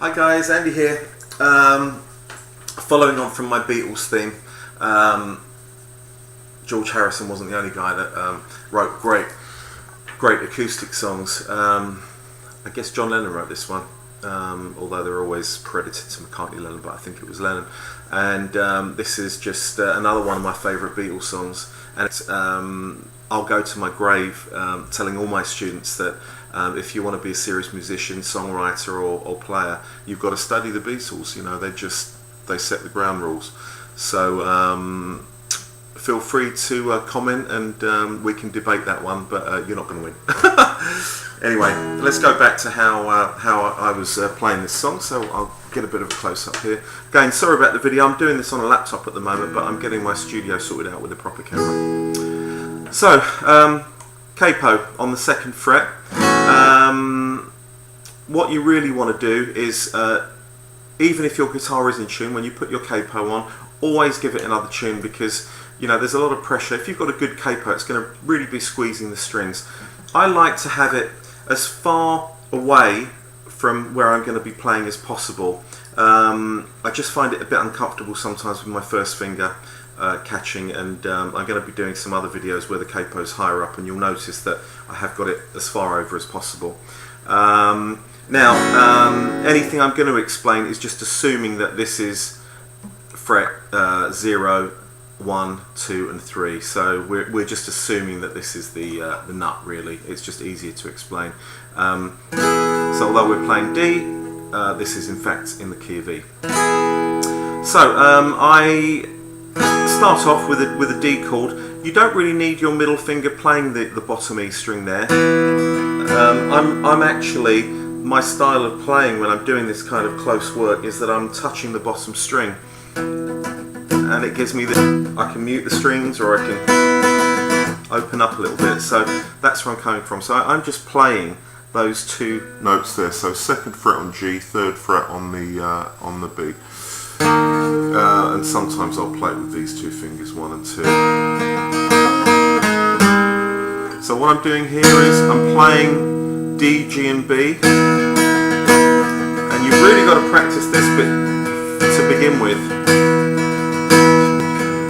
Hi guys, Andy here. Following on from my Beatles theme, George Harrison wasn't the only guy that wrote great acoustic songs. I guess John Lennon wrote this one, although they're always credited to McCartney Lennon, but I think it was Lennon. And this is just another one of my favourite Beatles songs, and it's I'll go to my grave telling all my students that if you want to be a serious musician, songwriter or player, you've got to study the Beatles. You know, they set the ground rules. So feel free to comment and we can debate that one, but you're not going to win. Anyway, let's go back to how I was playing this song. So I'll get a bit of a close-up here. Again, sorry about the video. I'm doing this on a laptop at the moment, but I'm getting my studio sorted out with a proper camera. So, capo on the 2nd fret. What you really want to do is, even if your guitar is in tune, when you put your capo on, always give it another tune, because you know there's a lot of pressure. If you've got a good capo, it's going to really be squeezing the strings. I like to have it as far away from where I'm going to be playing as possible. I just find it a bit uncomfortable sometimes with my first finger catching, and I'm going to be doing some other videos where the capo's higher up, and you'll notice that I have got it as far over as possible. Now, anything I'm going to explain is just assuming that this is fret 0, 1, 2 and 3, so we're just assuming that this is the nut, really. It's just easier to explain. So although we're playing D, this is in fact in the key of E. So I start off with a D chord. You don't really need your middle finger playing the bottom E string there. I'm actually, my style of playing when I'm doing this kind of close work is that I'm touching the bottom string, and it gives me I can mute the strings, or I can open up a little bit. So that's where I'm coming from. So I'm just playing those two notes there. So 2nd fret on G, 3rd fret on the B. And sometimes I'll play with these two fingers, 1 and 2. So what I'm doing here is I'm playing D, G and B, and you've really got to practice this bit to begin with.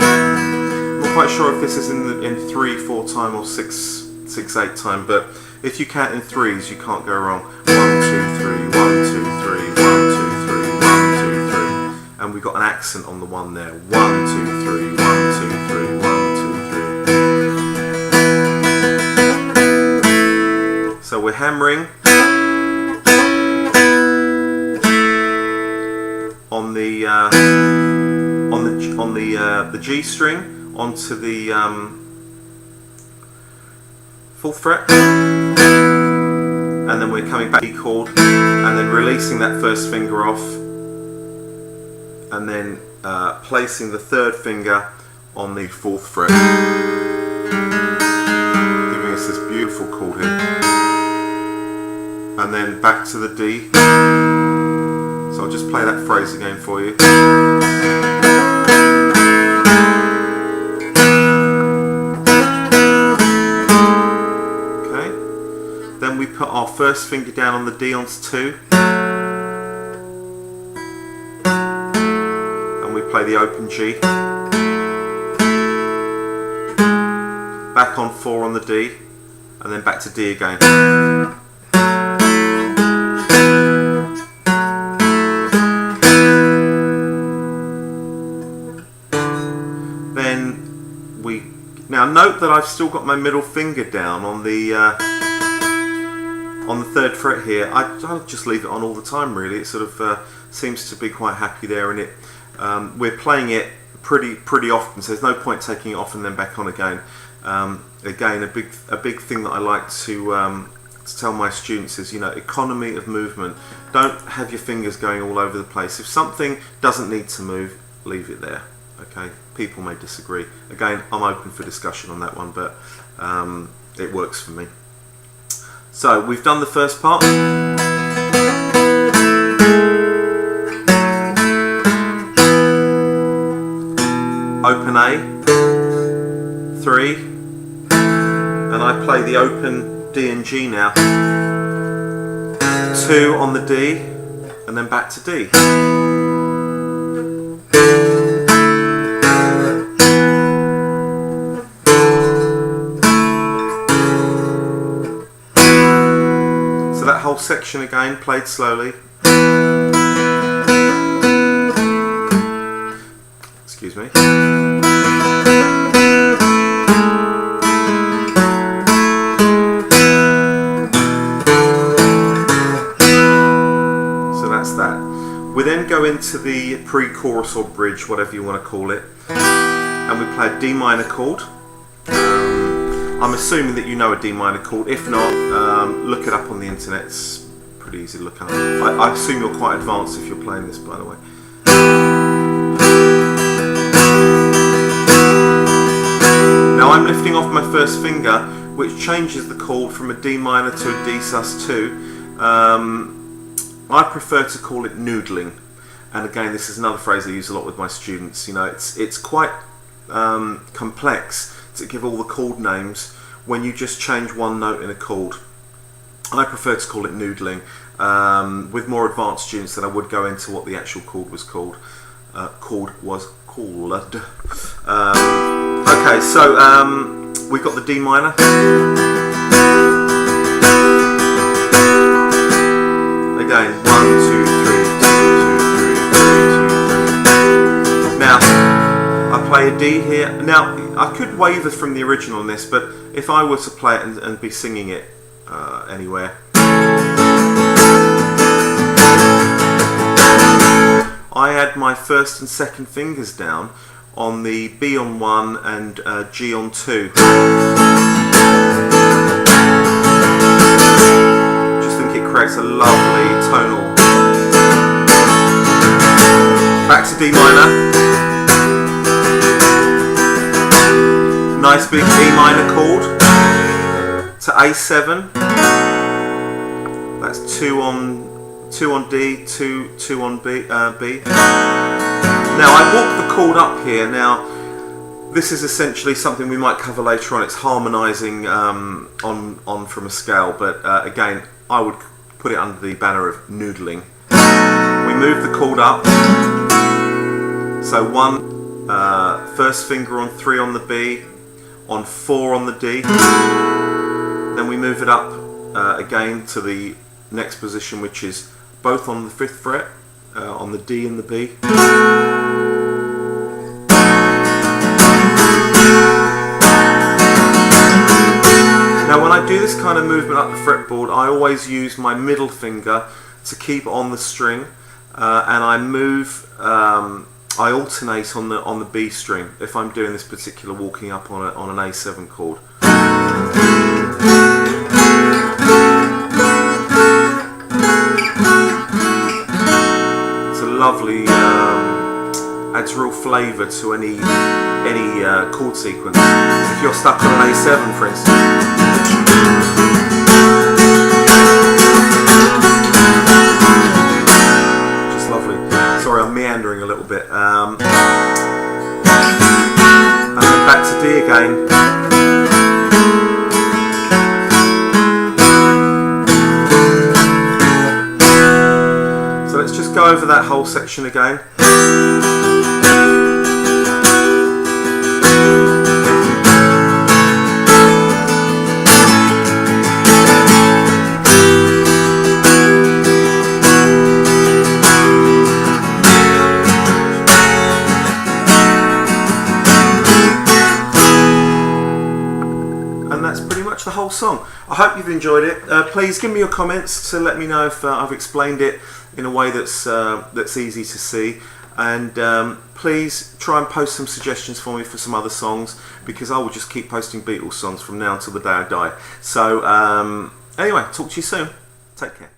I'm not quite sure if this is in 3/4 time or 6/8 time, but if you count in threes, you can't go wrong. 1, 2, 3, 1, 2, 3, 1, 2, 3, 1, 2, 3. And we've got an accent on the 1 there. 1, 2, 3, 1, 2, 3, 1, 2, 3. So we're hammering on the G string onto the 4th fret, and then we're coming back to E chord, and then releasing that first finger off, and then placing the 3rd finger on the 4th fret, giving us this beautiful chord here, and then back to the D. So I'll just play that phrase again for you. Okay, then we put our first finger down on the D onto 2. Play the open G, back on 4 on the D, and then back to D again. Then now note that I've still got my middle finger down on the 3rd fret here. I'll just leave it on all the time, really. It sort of seems to be quite happy there, and it. We're playing it pretty often, so there's no point taking it off and then back on again. Again, a big thing that I like to tell my students is, you know, economy of movement. Don't have your fingers going all over the place. If something doesn't need to move, leave it there. Okay, people may disagree. Again, I'm open for discussion on that one, but it works for me. So we've done the first part. Open A, 3, and I play the open D and G now. 2 on the D, and then back to D. So that whole section again, played slowly. Excuse me. We then go into the pre-chorus or bridge, whatever you want to call it, and we play a D minor chord. I'm assuming that you know a D minor chord. If not, look it up on the internet. It's pretty easy to look up. I assume you're quite advanced if you're playing this, by the way. Now I'm lifting off my first finger, which changes the chord from a D minor to a D sus2. I prefer to call it noodling, and again, this is another phrase I use a lot with my students. You know, it's quite complex to give all the chord names when you just change one note in a chord. I prefer to call it noodling. With more advanced students, then I would go into what the actual chord was called. Okay, so we've got the D minor. Again, 1, 2, 3, 2, 2, 3, 3, 2, 3. Now, I play a D here. Now, I could waver from the original on this, but if I were to play it and be singing it anywhere, I add my first and second fingers down on the B on 1 and G on 2. Creates a lovely tonal. Back to D minor. Nice big E minor chord. To A7. That's 2 on D, 2 on B. Now I walk the chord up here. Now this is essentially something we might cover later on. It's harmonising on from a scale, but again, I would put it under the banner of noodling. We move the chord up. So 1, first finger on 3 on the B, on 4 on the D. Then we move it up again to the next position, which is both on the 5th fret, on the D and the B. Now when I do this kind of movement up the fretboard, I always use my middle finger to keep on the string, and I move, I alternate on the B string if I'm doing this particular walking up on an A7 chord. It's a lovely, adds real flavour to any chord sequence. If you're stuck on an A7, for instance. Just lovely. Sorry, I'm meandering a little bit. And then back to D again. So let's just go over that whole section again. The whole song. I hope you've enjoyed it. Please give me your comments to let me know if I've explained it in a way that's easy to see, and please try and post some suggestions for me for some other songs, because I will just keep posting Beatles songs from now until the day I die. So anyway, talk to you soon. Take care.